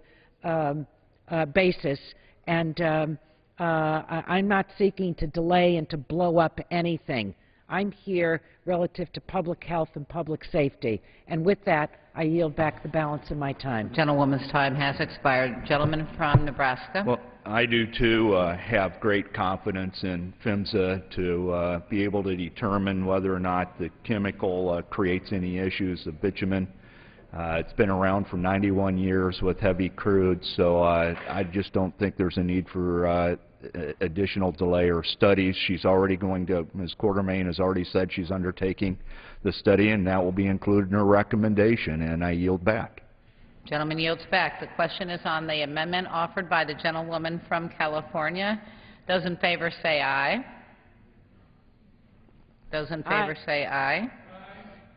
basis, and I'm not seeking to delay and to blow up anything. I'm here relative to public health and public safety. And with that, I yield back the balance of my time. Gentlewoman's time has expired. Gentleman from Nebraska. Well, I do too have great confidence in PHMSA to be able to determine whether or not the chemical creates any issues of bitumen. It's been around for 91 years with heavy crude, so I just don't think there's a need for additional delay or studies. She's already going to, Ms. Quartermain has already said she's undertaking the study, and that will be included in her recommendation, and I yield back. Gentleman yields back. The question is on the amendment offered by the gentlewoman from California. Those in favor say aye. Those in favor say aye.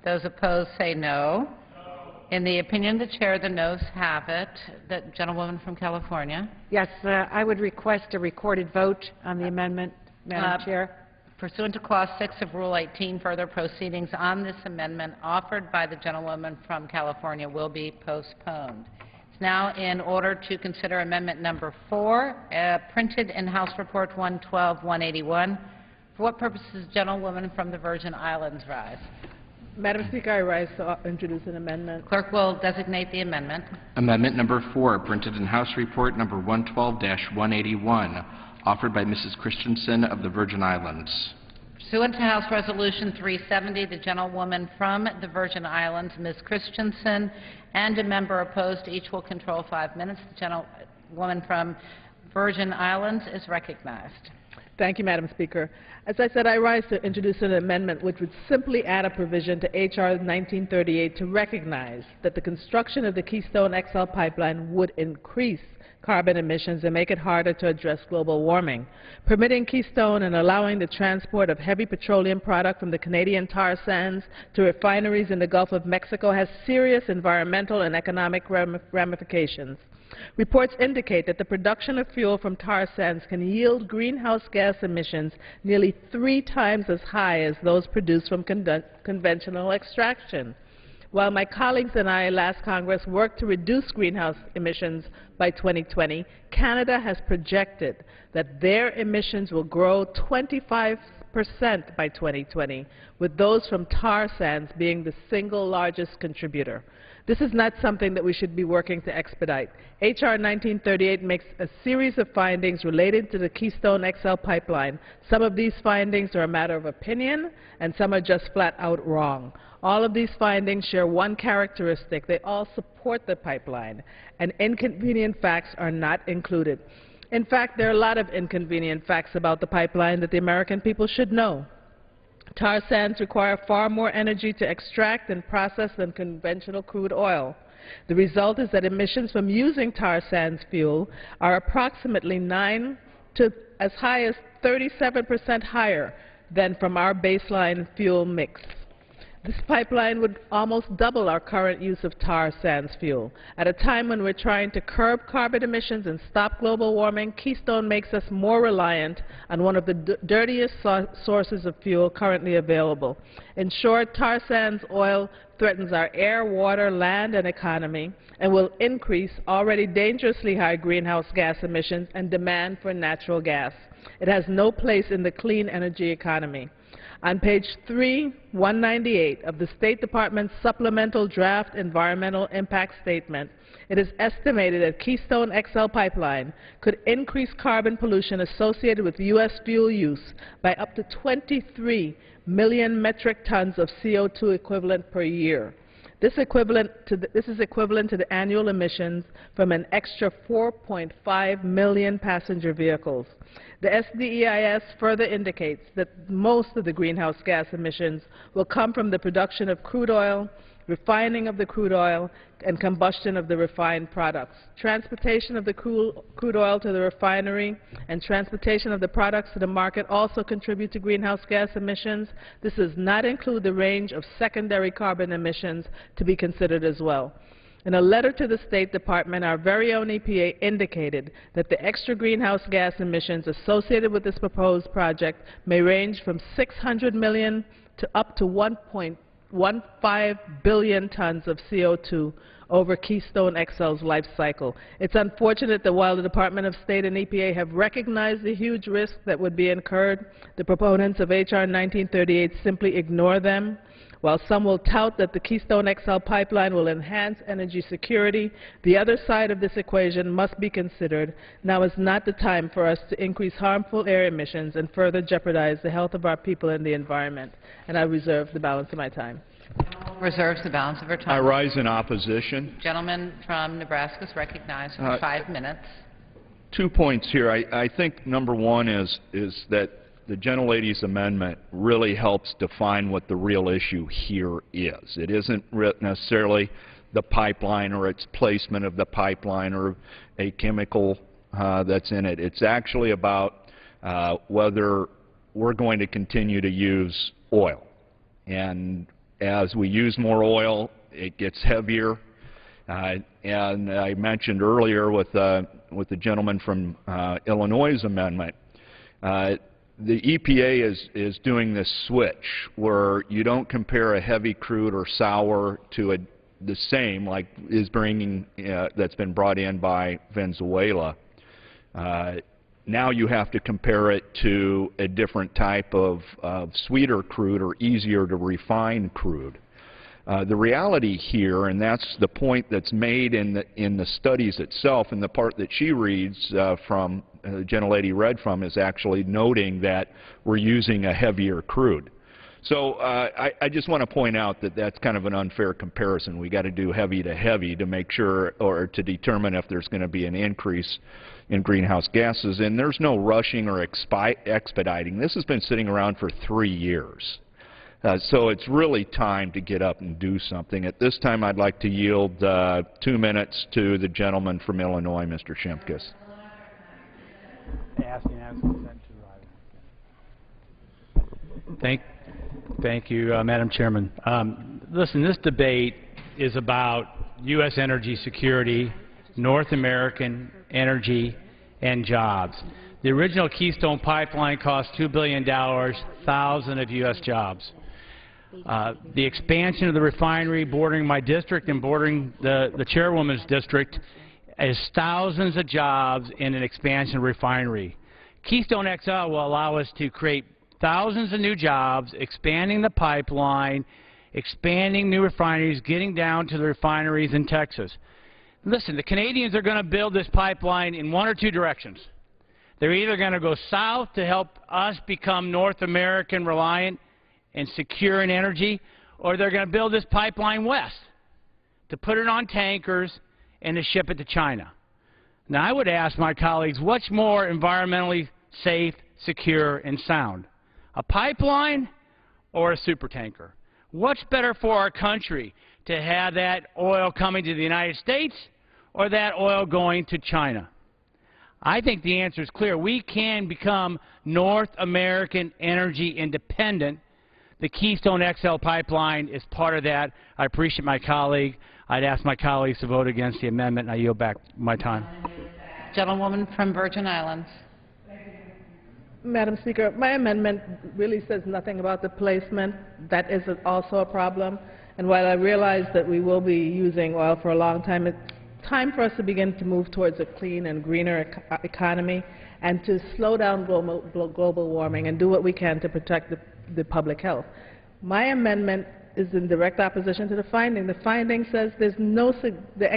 Those opposed say no. In the opinion of the chair, the noes have it. The gentlewoman from California. Yes, I would request a recorded vote on the amendment, Madam Chair. Pursuant to Clause 6 of Rule 18, further proceedings on this amendment offered by the gentlewoman from California will be postponed. It's now in order to consider Amendment Number 4, printed in House Report 112-181. For what purposes, gentlewoman from the Virgin Islands rise? Madam Speaker, I rise to introduce an amendment. Clerk will designate the amendment. Amendment number 4, printed in House Report number 112-181, offered by Mrs. Christensen of the Virgin Islands. Pursuant to House Resolution 370, the gentlewoman from the Virgin Islands, Ms. Christensen, and a member opposed, each will control 5 minutes. The gentlewoman from Virgin Islands is recognized. Thank you, Madam Speaker. As I said, I rise to introduce an amendment which would simply add a provision to H.R. 1938 to recognize that the construction of the Keystone XL pipeline would increase carbon emissions and make it harder to address global warming. Permitting Keystone and allowing the transport of heavy petroleum product from the Canadian tar sands to refineries in the Gulf of Mexico has serious environmental and economic ramifications. Reports indicate that the production of fuel from tar sands can yield greenhouse gas emissions nearly 3 times as high as those produced from conventional extraction. While my colleagues and I last Congress worked to reduce greenhouse emissions by 2020, Canada has projected that their emissions will grow 25% by 2020, with those from tar sands being the single largest contributor. This is not something that we should be working to expedite. H.R. 1938 makes a series of findings related to the Keystone XL pipeline. Some of these findings are a matter of opinion, and some are just flat out wrong. All of these findings share one characteristic: they all support the pipeline, and inconvenient facts are not included. In fact, there are a lot of inconvenient facts about the pipeline that the American people should know. Tar sands require far more energy to extract and process than conventional crude oil. The result is that emissions from using tar sands fuel are approximately 9 to as high as 37% higher than from our baseline fuel mix. This pipeline would almost double our current use of tar sands fuel. At a time when we're trying to curb carbon emissions and stop global warming, Keystone makes us more reliant on one of the dirtiest sources of fuel currently available. In short, tar sands oil threatens our air, water, land, and economy, and will increase already dangerously high greenhouse gas emissions and demand for natural gas. It has no place in the clean energy economy. On page 198 of the State Department's supplemental draft environmental impact statement, it is estimated that Keystone XL pipeline could increase carbon pollution associated with U.S. fuel use by up to 23 million metric tons of CO2 equivalent per year. This is equivalent to the annual emissions from an extra 4.5 million passenger vehicles. The SDEIS further indicates that most of the greenhouse gas emissions will come from the production of crude oil, refining of the crude oil, and combustion of the refined products. Transportation of the crude oil to the refinery and transportation of the products to the market also contribute to greenhouse gas emissions. This does not include the range of secondary carbon emissions to be considered as well. In a letter to the State Department, our very own EPA indicated that the extra greenhouse gas emissions associated with this proposed project may range from 600 million to up to 1.15 billion tons of CO2 over Keystone XL's life cycle. It's unfortunate that while the Department of State and EPA have recognized the huge risk that would be incurred, the proponents of H.R. 1938 simply ignore them. While some will tout that the Keystone XL pipeline will enhance energy security, the other side of this equation must be considered. Now is not the time for us to increase harmful air emissions and further jeopardize the health of our people and the environment. And I reserve the balance of my time. Reserves the balance of her time. I rise in opposition. Gentleman from Nebraska is recognized for 5 minutes. 2 points here. I think number one is that the gentlelady's amendment really helps define what the real issue here is. It isn't necessarily the pipeline or its placement of the pipeline or a chemical that's in it. It's actually about whether we're going to continue to use oil. And as we use more oil, it gets heavier. And I mentioned earlier with the gentleman from Illinois' amendment, the EPA is doing this switch where you don't compare a heavy crude or sour to the same like is bringing that's been brought in by Venezuela. Now you have to compare it to a different type of sweeter crude or easier to refine crude. The reality here, and that's the point that's made in the studies itself, and the part that she reads from, the gentlelady read from, is actually noting that we're using a heavier crude. So I just want to point out that that's kind of an unfair comparison. We got to do heavy to heavy to make sure, or to determine if there's going to be an increase in greenhouse gases. And there's no rushing or expediting. This has been sitting around for 3 years. So it's really time to get up and do something. At this time, I'd like to yield 2 minutes to the gentleman from Illinois, Mr. Shimkus. Thank you, Madam Chairman. Listen, this debate is about U.S. energy security, North American energy, and jobs. The original Keystone Pipeline cost $2 billion, 1,000 of U.S. jobs. The expansion of the refinery bordering my district and bordering the chairwoman's district is thousands of jobs in an expansion refinery. Keystone XL will allow us to create thousands of new jobs, expanding the pipeline, expanding new refineries, getting down to the refineries in Texas. Listen, the Canadians are going to build this pipeline in one or two directions. They're either going to go south to help us become North American reliant and secure in energy, or they're going to build this pipeline west to put it on tankers and to ship it to China. Now, I would ask my colleagues, what's more environmentally safe, secure, and sound? A pipeline or a supertanker? What's better for our country, to have that oil coming to the United States or that oil going to China? I think the answer is clear. We can become North American energy independent. The Keystone XL pipeline is part of that. I appreciate my colleague. I'd ask my colleagues to vote against the amendment, and I yield back my time. Gentlewoman from Virgin Islands. Madam Speaker, my amendment really says nothing about the placement. That is also a problem. And while I realize that we will be using oil for a long time, it's time for us to begin to move towards a clean and greener economy and to slow down global warming and do what we can to protect the public health. My amendment is in direct opposition to the finding. The finding says the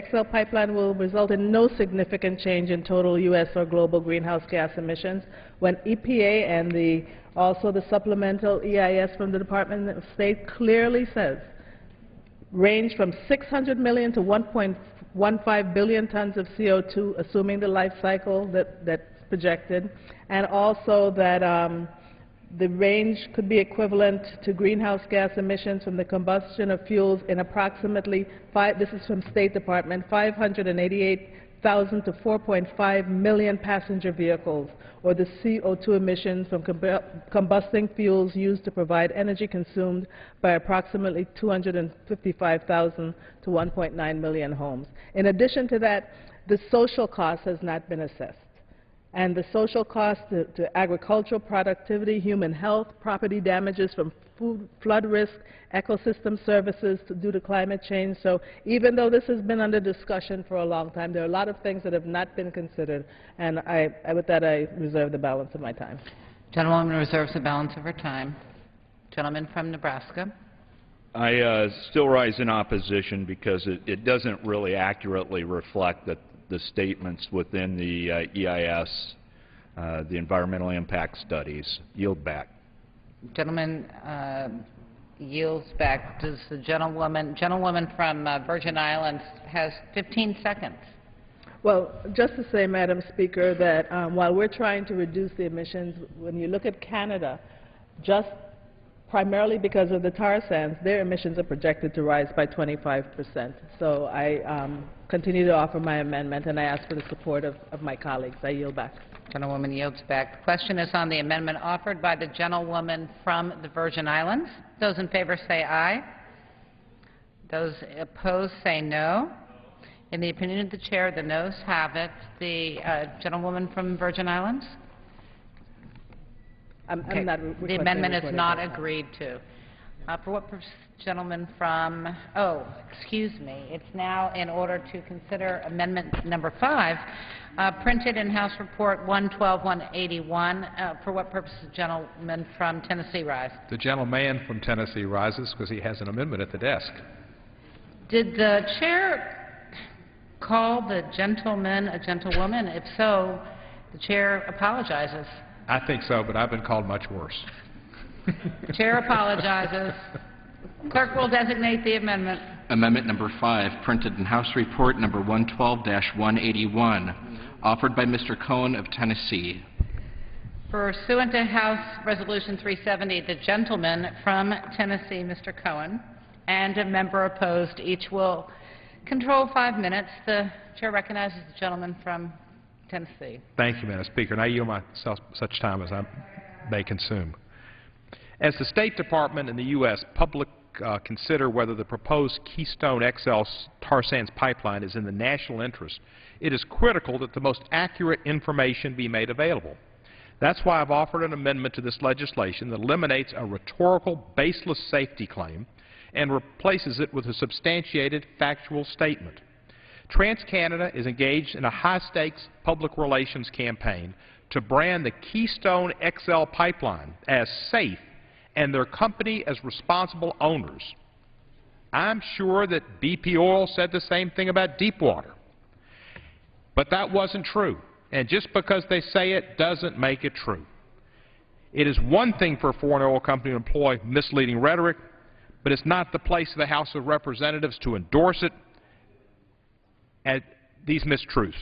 XL pipeline will result in no significant change in total U.S. or global greenhouse gas emissions, when EPA and also the supplemental EIS from the Department of State clearly says range from 600 million to 1.15 billion tons of CO2, assuming the life cycle that's projected, and also that the range could be equivalent to greenhouse gas emissions from the combustion of fuels in approximately, this is from State Department, 588,000 to 4.5 million passenger vehicles, or the CO2 emissions from combusting fuels used to provide energy consumed by approximately 255,000 to 1.9 million homes. In addition to that, the social cost has not been assessed. And the social costs to agricultural productivity, human health, property damages from food, flood risk, ecosystem services due to climate change. So even though this has been under discussion for a long time, there are a lot of things that have not been considered, and with that I reserve the balance of my time. Gentlewoman reserves the balance of her time. Gentleman from Nebraska. I still rise in opposition because it doesn't really accurately reflect the statements within the EIS, the environmental impact studies. Yield back. Gentleman yields back. Does the gentlewoman from Virgin Islands has 15 seconds. Well, just to say, Madam Speaker, that while we're trying to reduce the emissions, when you look at Canada, just primarily because of the tar sands, their emissions are projected to rise by 25%. So I continue to offer my amendment, and I ask for the support of my colleagues. I yield back. Gentlewoman yields back. The question is on the amendment offered by the gentlewoman from the Virgin Islands. Those in favor say aye. Those opposed say no. In the opinion of the chair, the noes have it. The gentlewoman from Virgin Islands? I'm not the amendment is not agreed to. For what purpose, gentleman from, excuse me, it's now in order to consider amendment number 5, printed in House Report 112-181. For what purpose, gentleman from Tennessee rise? The gentleman from Tennessee rises because he has an amendment at the desk. Did the chair call the gentleman a gentlewoman? If so, the chair apologizes. I think so, but I've been called much worse. The chair apologizes. Clerk will designate the amendment. Amendment number 5, printed in House Report number 112-181, offered by Mr. Cohen of Tennessee. Pursuant to House Resolution 370, the gentleman from Tennessee, Mr. Cohen, and a member opposed, each will control 5 minutes. The chair recognizes the gentleman from Tennessee. Thank you, Madam Speaker, and I yield myself such time as I may consume. As the State Department and the U.S. public consider whether the proposed Keystone XL tar sands pipeline is in the national interest, it is critical that the most accurate information be made available. That's why I've offered an amendment to this legislation that eliminates a rhetorical, baseless safety claim and replaces it with a substantiated factual statement. TransCanada is engaged in a high-stakes public relations campaign to brand the Keystone XL pipeline as safe and their company as responsible owners. I'm sure that BP Oil said the same thing about Deepwater. But that wasn't true. And just because they say it doesn't make it true. It is one thing for a foreign oil company to employ misleading rhetoric, but it's not the place of the House of Representatives to endorse it at these mistruths.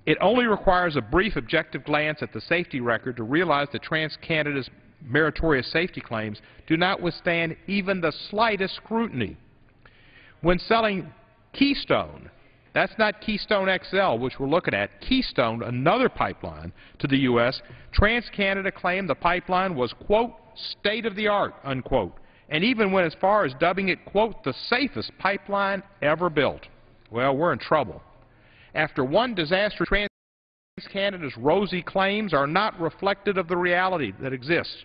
It only requires a brief objective glance at the safety record to realize that TransCanada's meritorious safety claims do not withstand even the slightest scrutiny. When selling Keystone, that's not Keystone XL, which we're looking at, Keystone, another pipeline, to the U.S., TransCanada claimed the pipeline was, quote, state-of-the-art, unquote, and even went as far as dubbing it, quote, the safest pipeline ever built. Well, we're in trouble. After one disaster, TransCanada's rosy claims are not reflective of the reality that exists.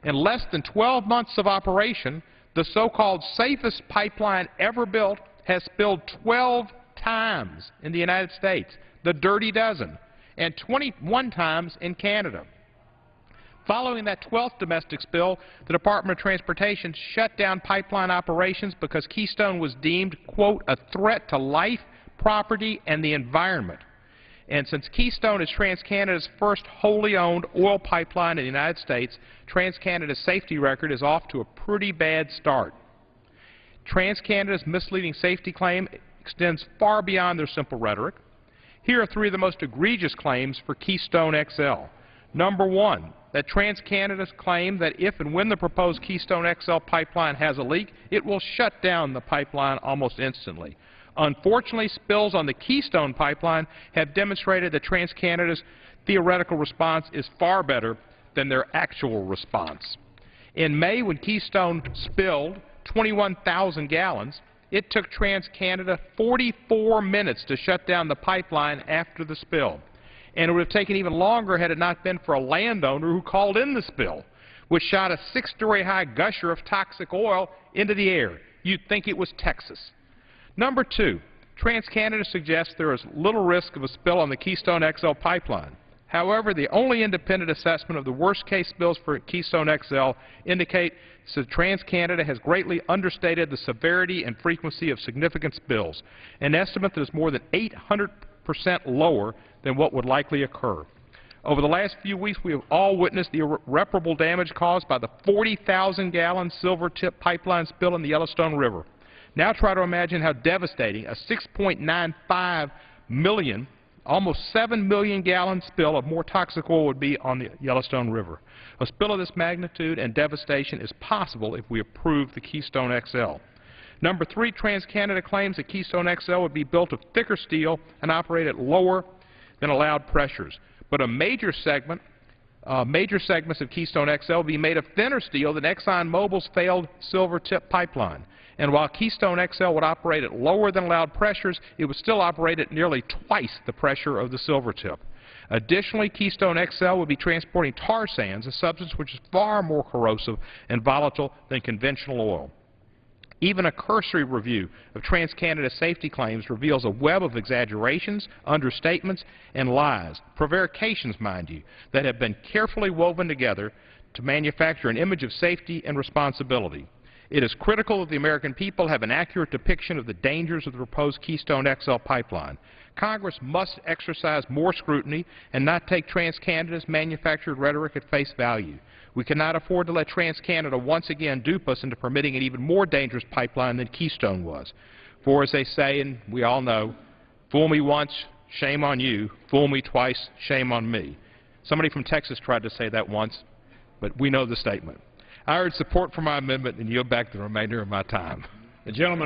In less than 12 months of operation, the so-called safest pipeline ever built has spilled 12 times in the United States, the dirty dozen, and 21 times in Canada. Following that 12th domestic spill, the Department of Transportation shut down pipeline operations because Keystone was deemed, quote, a threat to life, property, and the environment. And since Keystone is TransCanada's first wholly owned oil pipeline in the United States, TransCanada's safety record is off to a pretty bad start. TransCanada's misleading safety claim extends far beyond their simple rhetoric. Here are 3 of the most egregious claims for Keystone XL. Number 1, that TransCanada's claim that if and when the proposed Keystone XL pipeline has a leak, it will shut down the pipeline almost instantly. Unfortunately, spills on the Keystone pipeline have demonstrated that TransCanada's theoretical response is far better than their actual response. In May, when Keystone spilled 21,000 gallons, it took TransCanada 44 minutes to shut down the pipeline after the spill. And it would have taken even longer had it not been for a landowner who called in the spill, which shot a 6-story high gusher of toxic oil into the air. You'd think it was Texas. Number 2, TransCanada suggests there is little risk of a spill on the Keystone XL pipeline. However, the only independent assessment of the worst-case spills for Keystone XL indicates that TransCanada has greatly understated the severity and frequency of significant spills, an estimate that is more than 800% lower than what would likely occur. Over the last few weeks, we have all witnessed the irreparable damage caused by the 40,000-gallon Silvertip pipeline spill in the Yellowstone River. Now try to imagine how devastating a 6.95 million, almost 7 million-gallon spill of more toxic oil would be on the Yellowstone River. A spill of this magnitude and devastation is possible if we approve the Keystone XL. Number 3, TransCanada claims that Keystone XL would be built of thicker steel and operate at lower than allowed pressures. But major segments of Keystone XL will be made of thinner steel than ExxonMobil's failed Silvertip pipeline. And while Keystone XL would operate at lower than allowed pressures, it would still operate at nearly twice the pressure of the Silvertip. Additionally, Keystone XL would be transporting tar sands, a substance which is far more corrosive and volatile than conventional oil. Even a cursory review of TransCanada's safety claims reveals a web of exaggerations, understatements, and lies, prevarications, mind you, that have been carefully woven together to manufacture an image of safety and responsibility. It is critical that the American people have an accurate depiction of the dangers of the proposed Keystone XL pipeline. Congress must exercise more scrutiny and not take TransCanada's manufactured rhetoric at face value. We cannot afford to let TransCanada once again dupe us into permitting an even more dangerous pipeline than Keystone was. For, as they say, and we all know, fool me once, shame on you. Fool me twice, shame on me. Somebody from Texas tried to say that once, but we know the statement. I urge support for my amendment and yield back the remainder of my time. The gentleman